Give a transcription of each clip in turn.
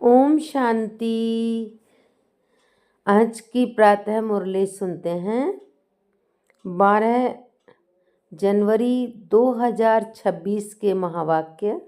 ओम शांति। आज की प्रातः मुरली सुनते हैं। 12 जनवरी 2026 के महावाक्य।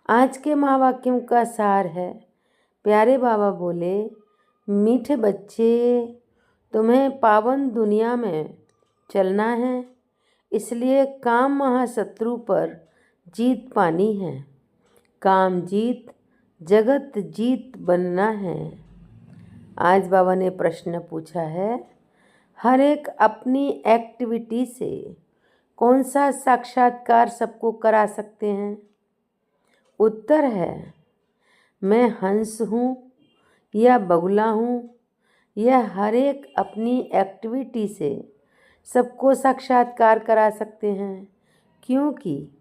आज के महावाक्यों का सार है। प्यारे बाबा बोले, मीठे बच्चे, तुम्हें पावन दुनिया में चलना है, इसलिए काम महाशत्रु पर जीत पानी है। काम जीत, जगत जीत बनना है। आज बाबा ने प्रश्न पूछा है, हर एक अपनी एक्टिविटी से कौन सा साक्षात्कार सबको करा सकते हैं? उत्तर है, मैं हंस हूँ या बगुला हूँ, यह हर एक अपनी एक्टिविटी से सबको साक्षात्कार करा सकते हैं। क्योंकि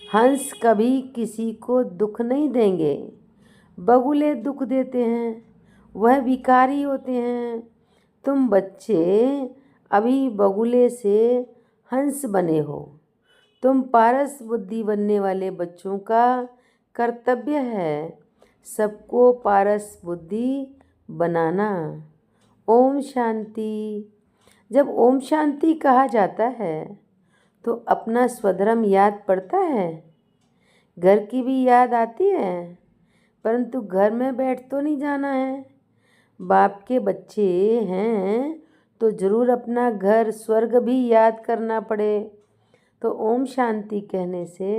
हंस कभी किसी को दुख नहीं देंगे, बगुले दुख देते हैं, वह विकारी होते हैं। तुम बच्चे अभी बगुले से हंस बने हो। तुम पारस बुद्धि बनने वाले बच्चों का कर्तव्य है सबको पारस बुद्धि बनाना। ओम शांति। जब ओम शांति कहा जाता है तो अपना स्वधर्म याद पड़ता है, घर की भी याद आती है, परंतु घर में बैठ तो नहीं जाना है। बाप के बच्चे हैं तो ज़रूर अपना घर स्वर्ग भी याद करना पड़े। तो ओम शांति कहने से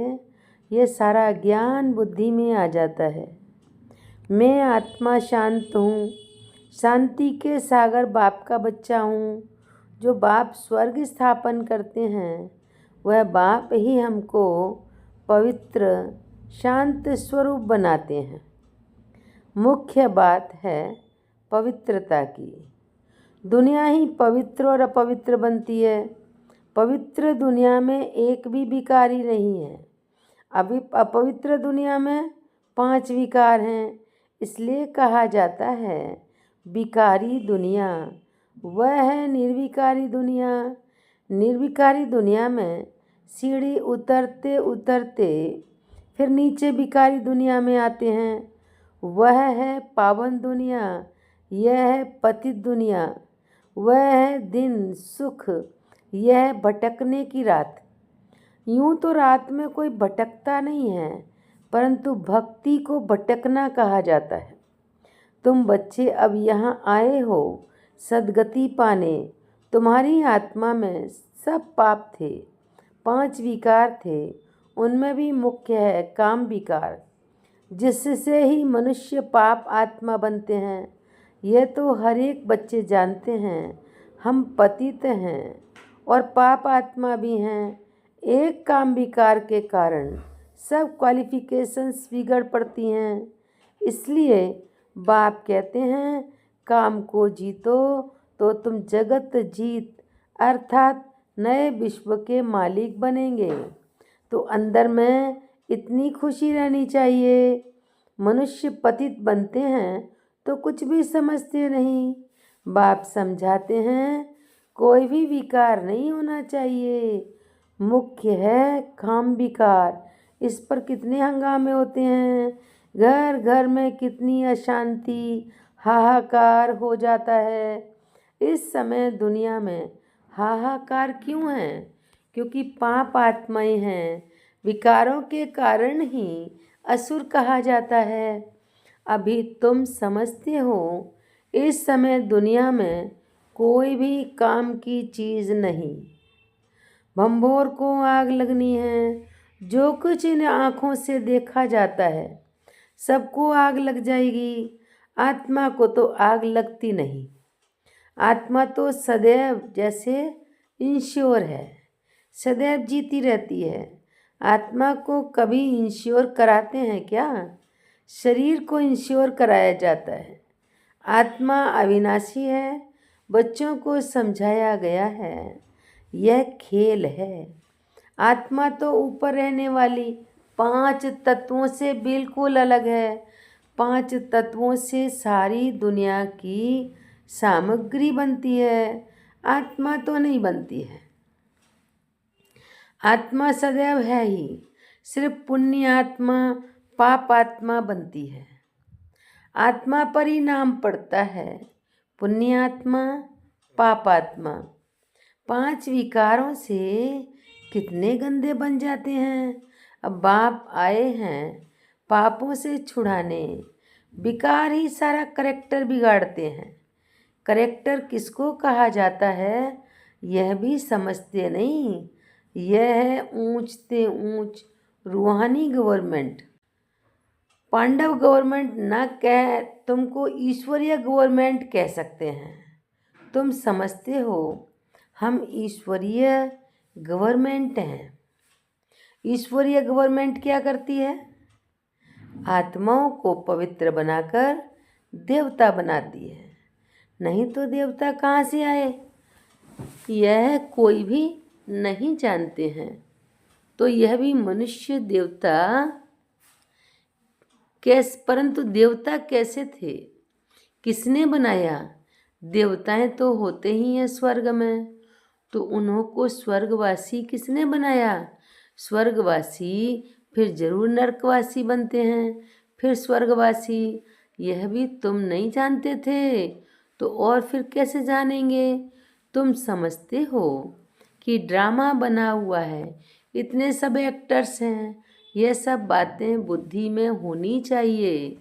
ये सारा ज्ञान बुद्धि में आ जाता है। मैं आत्मा शांत हूँ, शांति के सागर बाप का बच्चा हूँ। जो बाप स्वर्ग स्थापन करते हैं वह बाप ही हमको पवित्र शांत स्वरूप बनाते हैं। मुख्य बात है पवित्रता की। दुनिया ही पवित्र और अपवित्र बनती है। पवित्र दुनिया में एक भी विकारी नहीं है। अभी अपवित्र दुनिया में 5 विकार हैं। इसलिए कहा जाता है विकारी दुनिया। वह है निर्विकारी दुनिया। निर्विकारी दुनिया में सीढ़ी उतरते उतरते फिर नीचे विकारी दुनिया में आते हैं। वह है पावन दुनिया, यह है पतित दुनिया। वह है दिन सुख, यह है भटकने की रात। यूं तो रात में कोई भटकता नहीं है, परंतु भक्ति को भटकना कहा जाता है। तुम बच्चे अब यहाँ आए हो सद्गति पाने। तुम्हारी आत्मा में सब पाप थे, 5 विकार थे, उनमें भी मुख्य है काम विकार, जिससे ही मनुष्य पाप आत्मा बनते हैं। यह तो हर एक बच्चे जानते हैं। हम पतित हैं और पाप आत्मा भी हैं। एक काम विकार के कारण सब क्वालिफिकेशंस बिगड़ पड़ती हैं। इसलिए बाप कहते हैं, काम को जीतो तो तुम जगत जीत अर्थात नए विश्व के मालिक बनेंगे। तो अंदर में इतनी खुशी रहनी चाहिए। मनुष्य पतित बनते हैं तो कुछ भी समझते नहीं। बाप समझाते हैं कोई भी विकार नहीं होना चाहिए। मुख्य है काम विकार। इस पर कितने हंगामे होते हैं। घर घर में कितनी अशांति हाहाकार हो जाता है। इस समय दुनिया में हाहाकार क्यों है? क्योंकि पाप आत्माएं हैं। विकारों के कारण ही असुर कहा जाता है। अभी तुम समझते हो इस समय दुनिया में कोई भी काम की चीज़ नहीं। भंभोर को आग लगनी है। जो कुछ इन आँखों से देखा जाता है सबको आग लग जाएगी। आत्मा को तो आग लगती नहीं। आत्मा तो सदैव जैसे इंश्योर है, सदैव जीती रहती है। आत्मा को कभी इंश्योर कराते हैं क्या? शरीर को इंश्योर कराया जाता है। आत्मा अविनाशी है। बच्चों को समझाया गया है यह खेल है। आत्मा तो ऊपर रहने वाली 5 तत्वों से बिल्कुल अलग है। 5 तत्वों से सारी दुनिया की सामग्री बनती है। आत्मा तो नहीं बनती है। आत्मा सदैव है ही, सिर्फ पुण्य आत्मा पाप आत्मा बनती है। आत्मा पर ही नाम पड़ता है, पुण्यात्मा पापात्मा। 5 विकारों से कितने गंदे बन जाते हैं। अब बाप आए हैं पापों से छुड़ाने। विकार ही सारा करेक्टर बिगाड़ते हैं। करेक्टर किसको कहा जाता है यह भी समझते नहीं। यह है ऊंच से ऊंच रूहानी गवर्नमेंट। पांडव गवर्नमेंट ना कह तुमको ईश्वरीय गवर्नमेंट कह सकते हैं। तुम समझते हो हम ईश्वरीय गवर्नमेंट हैं। ईश्वरीय गवर्नमेंट क्या करती है? आत्माओं को पवित्र बनाकर देवता बनाती है। नहीं तो देवता कहाँ से आए यह कोई भी नहीं जानते हैं। तो यह भी मनुष्य देवता परंतु देवता कैसे थे, किसने बनाया? देवताएं तो होते ही हैं स्वर्ग में, तो उन्हों को स्वर्गवासी किसने बनाया? स्वर्गवासी फिर जरूर नरकवासी बनते हैं, फिर स्वर्गवासी। यह भी तुम नहीं जानते थे तो और फिर कैसे जानेंगे? तुम समझते हो कि ड्रामा बना हुआ है, इतने सब एक्टर्स हैं। यह सब बातें बुद्धि में होनी चाहिए।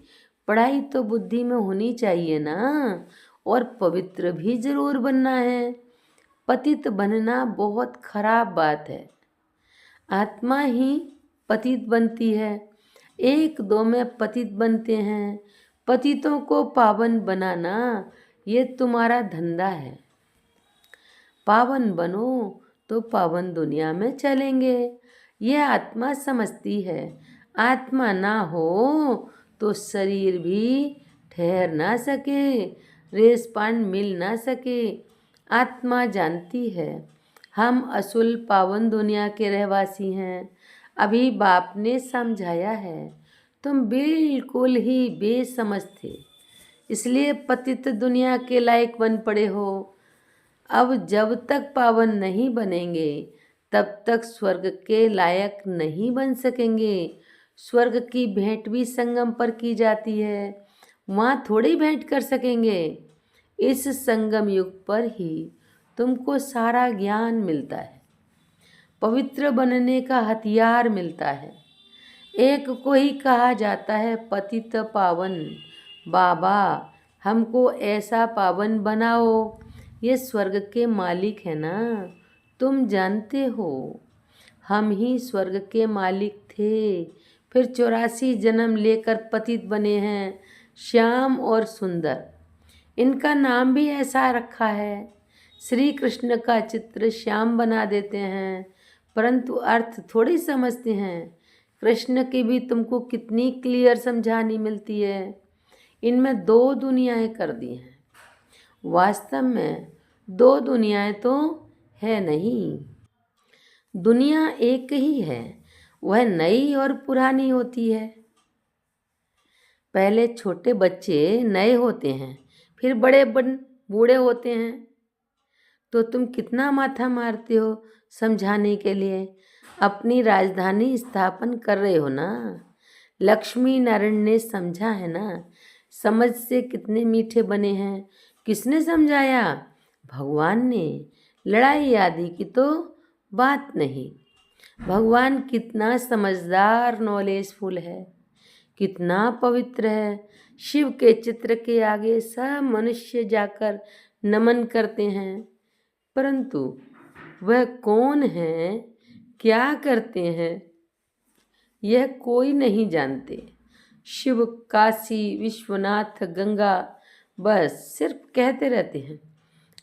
पढ़ाई तो बुद्धि में होनी चाहिए ना। और पवित्र भी जरूर बनना है। पतित बनना बहुत खराब बात है। आत्मा ही पतित बनती है। 1-2 में पतित बनते हैं। पतितों को पावन बनाना ये तुम्हारा धंधा है। पावन बनो तो पावन दुनिया में चलेंगे। यह आत्मा समझती है। आत्मा ना हो तो शरीर भी ठहर ना सके, रेसपान मिल ना सके। आत्मा जानती है हम असुल पावन दुनिया के रहवासी हैं। अभी बाप ने समझाया है तुम बिल्कुल ही बेसमझ थे, इसलिए पतित दुनिया के लायक बन पड़े हो। अब जब तक पावन नहीं बनेंगे तब तक स्वर्ग के लायक नहीं बन सकेंगे। स्वर्ग की भेंट भी संगम पर की जाती है, वहाँ थोड़ी भेंट कर सकेंगे। इस संगम युग पर ही तुमको सारा ज्ञान मिलता है, पवित्र बनने का हथियार मिलता है। एक को ही कहा जाता है पतित पावन। बाबा हमको ऐसा पावन बनाओ। ये स्वर्ग के मालिक है ना, तुम जानते हो। हम ही स्वर्ग के मालिक थे, फिर 84 जन्म लेकर पतित बने हैं, श्याम और सुंदर। इनका नाम भी ऐसा रखा है। श्री कृष्ण का चित्र श्याम बना देते हैं, परंतु अर्थ थोड़ी समझते हैं। कृष्ण की भी तुमको कितनी क्लियर समझानी मिलती है। इनमें 2 दुनियाएं कर दी हैं। वास्तव में 2 दुनियाएं तो है नहीं, दुनिया एक ही है। वह नई और पुरानी होती है। पहले छोटे बच्चे नए होते हैं, फिर बूढ़े होते हैं। तो तुम कितना माथा मारते हो समझाने के लिए। अपनी राजधानी स्थापन कर रहे हो ना। लक्ष्मी नारायण ने समझा है ना। समझ से कितने मीठे बने हैं। किसने समझाया? भगवान ने। लड़ाई आदि की तो बात नहीं। भगवान कितना समझदार नॉलेजफुल है, कितना पवित्र है। शिव के चित्र के आगे सब मनुष्य जाकर नमन करते हैं, परंतु वह कौन है, क्या करते हैं, यह कोई नहीं जानते। शिव, काशी, विश्वनाथ, गंगा बस सिर्फ कहते रहते हैं,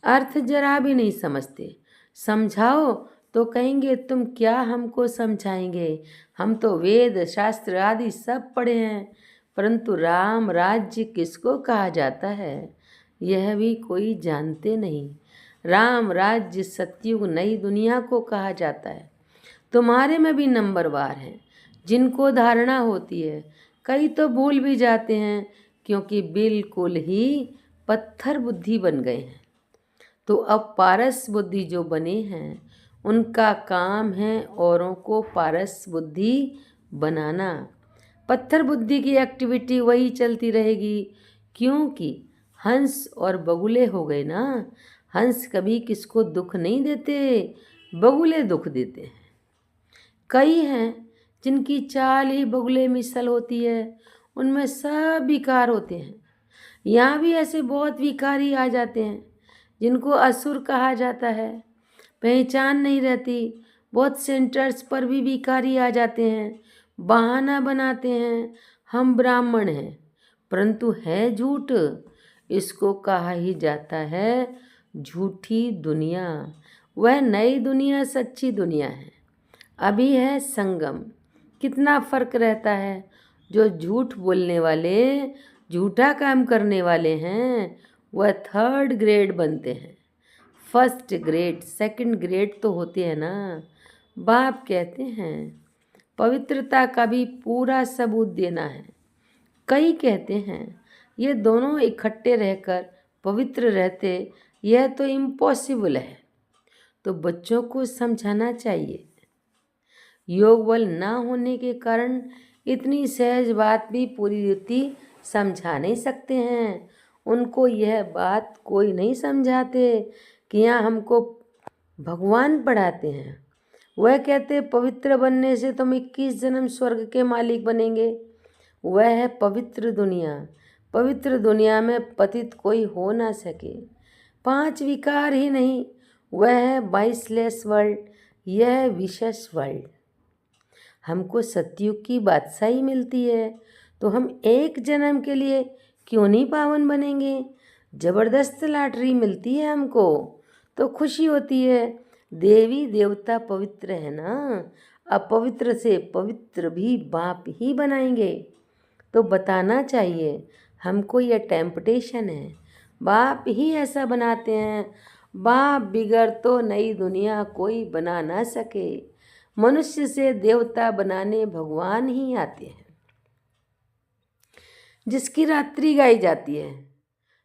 अर्थ जरा भी नहीं समझते। समझाओ तो कहेंगे तुम क्या हमको समझाएंगे, हम तो वेद शास्त्र आदि सब पढ़े हैं। परंतु राम राज्य किसको कहा जाता है यह भी कोई जानते नहीं। राम राज्य सतयुग नई दुनिया को कहा जाता है। तुम्हारे में भी नंबरवार हैं जिनको धारणा होती है। कई तो भूल भी जाते हैं क्योंकि बिल्कुल ही पत्थर बुद्धि बन गए हैं। तो अब पारस बुद्धि जो बने हैं उनका काम है औरों को पारस बुद्धि बनाना। पत्थर बुद्धि की एक्टिविटी वही चलती रहेगी, क्योंकि हंस और बगुले हो गए ना। हंस कभी किसको दुख नहीं देते, बगुले दुख देते हैं। कई हैं जिनकी चाल ही बगुले मिसल होती है, उनमें सब विकार होते हैं। यहाँ भी ऐसे बहुत विकारी आ जाते हैं जिनको असुर कहा जाता है, पहचान नहीं रहती। बहुत सेंटर्स पर भी विकारी आ जाते हैं, बहाना बनाते हैं हम ब्राह्मण हैं, परंतु है झूठ। इसको कहा ही जाता है झूठी दुनिया। वह नई दुनिया सच्ची दुनिया है। अभी है संगम। कितना फर्क रहता है। जो झूठ बोलने वाले, झूठा काम करने वाले हैं, वह 3rd ग्रेड बनते हैं। 1st ग्रेड 2nd ग्रेड तो होते हैं ना। बाप कहते हैं पवित्रता का भी पूरा सबूत देना है। कई कहते हैं ये दोनों इकट्ठे रहकर पवित्र रहते, यह तो इम्पॉसिबल है। तो बच्चों को समझाना चाहिए। योग बल ना होने के कारण इतनी सहज बात भी पूरी रीति समझा नहीं सकते हैं। उनको यह बात कोई नहीं समझाते कि यहाँ हमको भगवान पढ़ाते हैं। वह कहते पवित्र बनने से तुम 21 जन्म स्वर्ग के मालिक बनेंगे। वह है पवित्र दुनिया। पवित्र दुनिया में पतित कोई हो ना सके। 5 विकार ही नहीं, वह है बाइसलेस वर्ल्ड, यह विशेष वर्ल्ड। हमको सतयुग की बादशाही मिलती है, तो हम 1 जन्म के लिए क्यों नहीं पावन बनेंगे। ज़बरदस्त लॉटरी मिलती है हमको, तो खुशी होती है। देवी देवता पवित्र है ना, अपवित्र से पवित्र भी बाप ही बनाएंगे। तो बताना चाहिए हमको यह टेम्पटेशन है, बाप ही ऐसा बनाते हैं। बाप बिगड़ तो नई दुनिया कोई बना ना सके। मनुष्य से देवता बनाने भगवान ही आते हैं। जिसकी रात्रि गाई जाती है,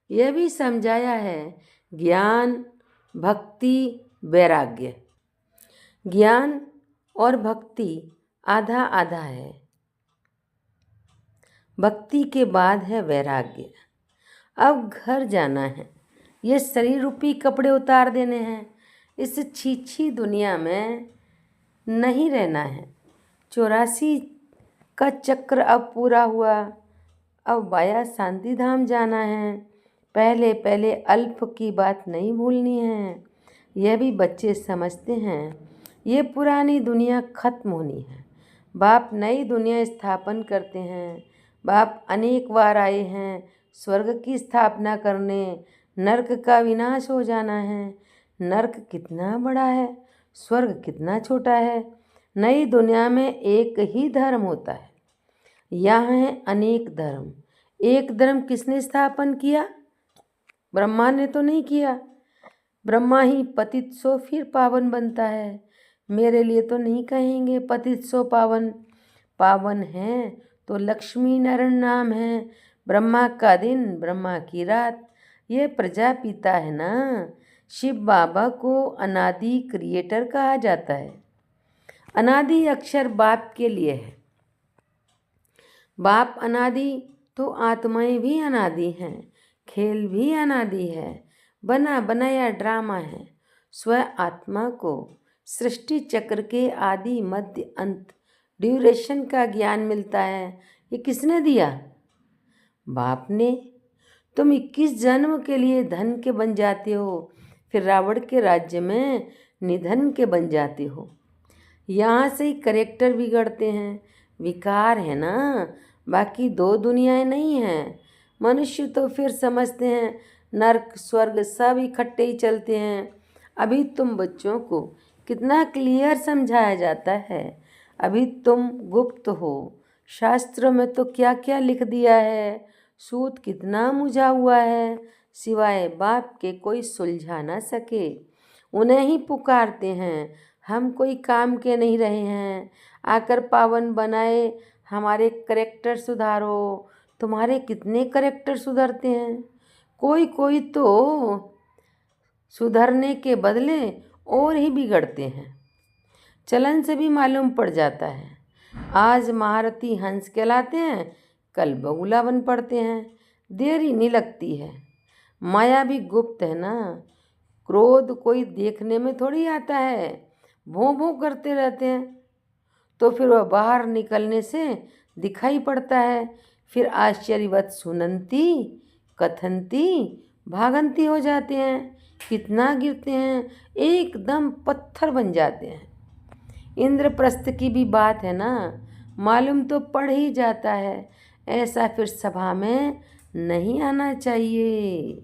यह भी समझाया है ज्ञान, भक्ति, वैराग्य। ज्ञान और भक्ति आधा आधा है। भक्ति के बाद है वैराग्य। अब घर जाना है, ये शरीर रूपी कपड़े उतार देने हैं। इस छीछी दुनिया में नहीं रहना है। 84 का चक्र अब पूरा हुआ। अब वाया शांति धाम जाना है। पहले पहले अल्प की बात नहीं भूलनी है। यह भी बच्चे समझते हैं। ये पुरानी दुनिया खत्म होनी है। बाप नई दुनिया स्थापन करते हैं। बाप अनेक बार आए हैं स्वर्ग की स्थापना करने। नरक का विनाश हो जाना है। नरक कितना बड़ा है, स्वर्ग कितना छोटा है। नई दुनिया में एक ही धर्म होता है, यहाँ है अनेक धर्म। एक धर्म किसने स्थापन किया? ब्रह्मा ने तो नहीं किया। ब्रह्मा ही पतित सो फिर पावन बनता है। मेरे लिए तो नहीं कहेंगे पतित सो पावन। पावन है तो लक्ष्मी नारायण नाम है। ब्रह्मा का दिन, ब्रह्मा की रात, ये प्रजापिता है ना। शिव बाबा को अनादि क्रिएटर कहा जाता है। अनादि अक्षर बाप के लिए है। बाप अनादि तो आत्माएं भी अनादि हैं। खेल भी अनादि है। बना बनाया ड्रामा है। स्व आत्मा को सृष्टि चक्र के आदि मध्य अंत ड्यूरेशन का ज्ञान मिलता है। ये किसने दिया? बाप ने। तुम 21 जन्म के लिए धन के बन जाते हो, फिर रावण के राज्य में निधन के बन जाते हो। यहाँ से ही करेक्टर बिगड़ते हैं। विकार है ना, बाकी 2 दुनियाएं नहीं हैं। मनुष्य तो फिर समझते हैं नरक स्वर्ग सब इकट्ठे ही चलते हैं। अभी तुम बच्चों को कितना क्लियर समझाया जाता है। अभी तुम गुप्त हो। शास्त्र में तो क्या क्या लिख दिया है। सूत कितना मुझा हुआ है, सिवाय बाप के कोई सुलझा ना सके। उन्हें ही पुकारते हैं। हम कोई काम के नहीं रहे हैं। आकर पावन बनाए, हमारे करेक्टर सुधारो। तुम्हारे कितने करेक्टर सुधरते हैं? कोई कोई तो सुधरने के बदले और ही बिगड़ते हैं। चलन से भी मालूम पड़ जाता है। आज महारथी हंस कहलाते हैं, कल बगुला बन पड़ते हैं। देरी नहीं लगती है। माया भी गुप्त है ना। क्रोध कोई देखने में थोड़ी आता है, भों भों करते रहते हैं, तो फिर वह बाहर निकलने से दिखाई पड़ता है। फिर आश्चर्यवत सुनंती कथनती भागंती हो जाते हैं। कितना गिरते हैं, एकदम पत्थर बन जाते हैं। इंद्रप्रस्थ की भी बात है ना, मालूम तो पड़ ही जाता है। ऐसा फिर सभा में नहीं आना चाहिए।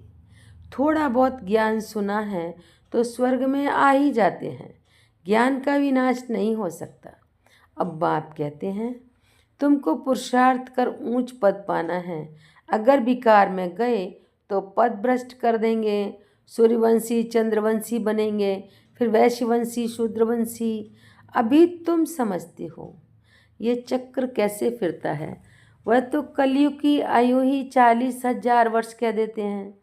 थोड़ा बहुत ज्ञान सुना है तो स्वर्ग में आ ही जाते हैं। ज्ञान का विनाश नहीं हो सकता। अब बाप कहते हैं, तुमको पुरुषार्थ कर ऊंच पद पाना है। अगर विकार में गए तो पद भ्रष्ट कर देंगे। सूर्यवंशी चंद्रवंशी बनेंगे, फिर वैश्यवंशी शूद्रवंशी। अभी तुम समझते हो ये चक्र कैसे फिरता है। वह तो कलयुग की आयु ही 40,000 वर्ष कह देते हैं।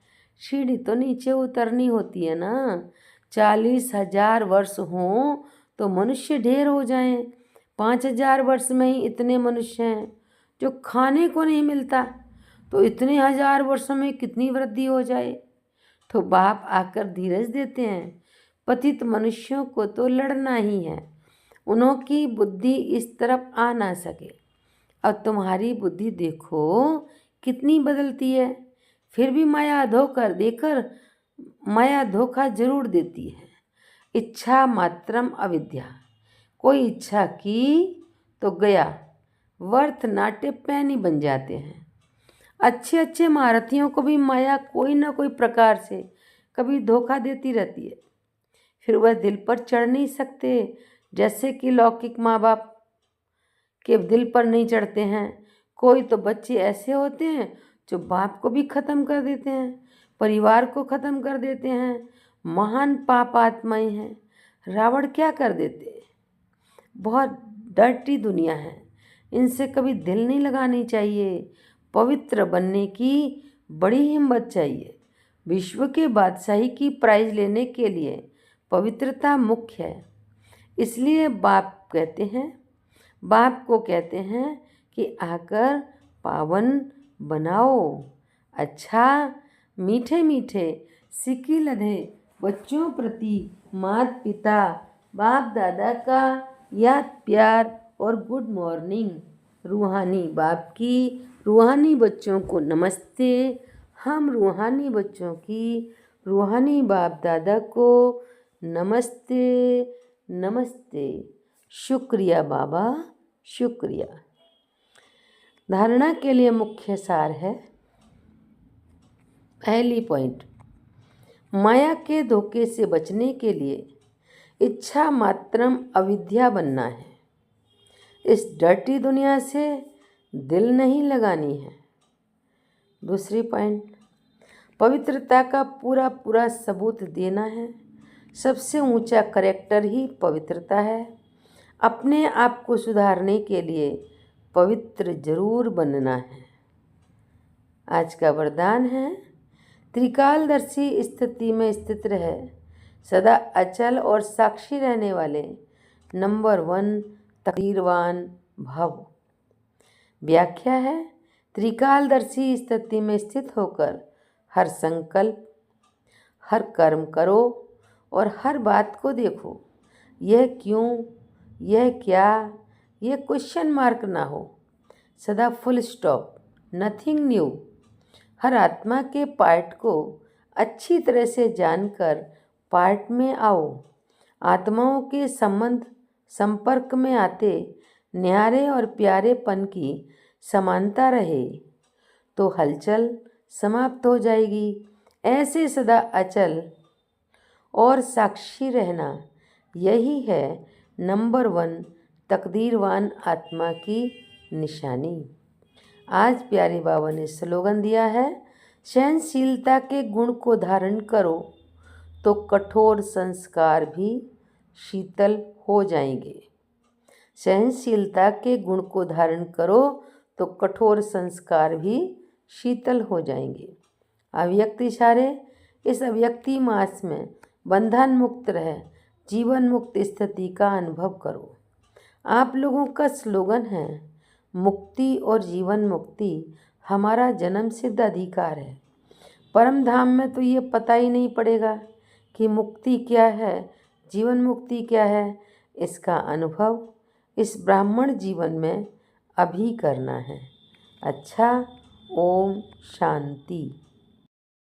सीढ़ी तो नीचे उतरनी होती है ना। 40,000 वर्ष हों तो मनुष्य ढेर हो जाएं। 5,000 वर्ष में ही इतने मनुष्य हैं जो खाने को नहीं मिलता, तो इतने 1,000 वर्षों में कितनी वृद्धि हो जाए। तो बाप आकर धीरज देते हैं, पतित मनुष्यों को तो लड़ना ही है, उन्हों की बुद्धि इस तरफ आ ना सके। अब तुम्हारी बुद्धि देखो कितनी बदलती है। फिर भी माया धोखा जरूर देती है। इच्छा मात्रम अविद्या। कोई इच्छा की तो गया, वर्थ नाट्य पैनी बन जाते हैं। अच्छे अच्छे महारथियों को भी माया कोई ना कोई प्रकार से कभी धोखा देती रहती है। फिर वह दिल पर चढ़ नहीं सकते, जैसे कि लौकिक माँ बाप के दिल पर नहीं चढ़ते हैं। कोई तो बच्चे ऐसे होते हैं जो बाप को भी ख़त्म कर देते हैं, परिवार को ख़त्म कर देते हैं। महान पापात्माएं हैं। रावण क्या कर देते। बहुत डर्टी दुनिया है, इनसे कभी दिल नहीं लगानी चाहिए। पवित्र बनने की बड़ी हिम्मत चाहिए। विश्व के बादशाही की प्राइज लेने के लिए पवित्रता मुख्य है। इसलिए बाप को कहते हैं कि आकर पावन बनाओ। अच्छा, मीठे मीठे सिक्की लधे बच्चों प्रति माता पिता बाप दादा का याद प्यार और गुड मॉर्निंग। रूहानी बाप की रूहानी बच्चों को नमस्ते। हम रूहानी बच्चों की रूहानी बाप दादा को नमस्ते नमस्ते। शुक्रिया बाबा, शुक्रिया। धारणा के लिए मुख्य सार है। पहली पॉइंट, माया के धोखे से बचने के लिए इच्छा मात्रम अविद्या बनना है। इस डर्टी दुनिया से दिल नहीं लगानी है। दूसरी पॉइंट, पवित्रता का पूरा पूरा सबूत देना है। सबसे ऊंचा करेक्टर ही पवित्रता है। अपने आप को सुधारने के लिए पवित्र जरूर बनना है। आज का वरदान है, त्रिकालदर्शी स्थिति में स्थित रहे, सदा अचल और साक्षी रहने वाले नंबर 1 तकदीरवान भव। व्याख्या है, त्रिकालदर्शी स्थिति में स्थित होकर हर संकल्प, हर कर्म करो और हर बात को देखो। यह क्यों, यह क्या, यह क्वेश्चन मार्क ना हो। सदा फुल स्टॉप, नथिंग न्यू। हर आत्मा के पार्ट को अच्छी तरह से जानकर पार्ट में आओ। आत्माओं के संपर्क में आते न्यारे और प्यारेपन की समानता रहे तो हलचल समाप्त हो जाएगी। ऐसे सदा अचल और साक्षी रहना, यही है नंबर 1 तकदीरवान आत्मा की निशानी। आज प्यारे बाबा ने स्लोगन दिया है, सहनशीलता के गुण को धारण करो तो कठोर संस्कार भी शीतल हो जाएंगे। सहनशीलता के गुण को धारण करो तो कठोर संस्कार भी शीतल हो जाएंगे। अव्यक्त इशारे, इस अव्यक्ति मास में बंधन मुक्त रह जीवन मुक्त स्थिति का अनुभव करो। आप लोगों का स्लोगन है मुक्ति और जीवन मुक्ति हमारा जन्म सिद्ध अधिकार है। परम धाम में तो ये पता ही नहीं पड़ेगा कि मुक्ति क्या है, जीवन मुक्ति क्या है। इसका अनुभव इस ब्राह्मण जीवन में अभी करना है। अच्छा, ओम शांति।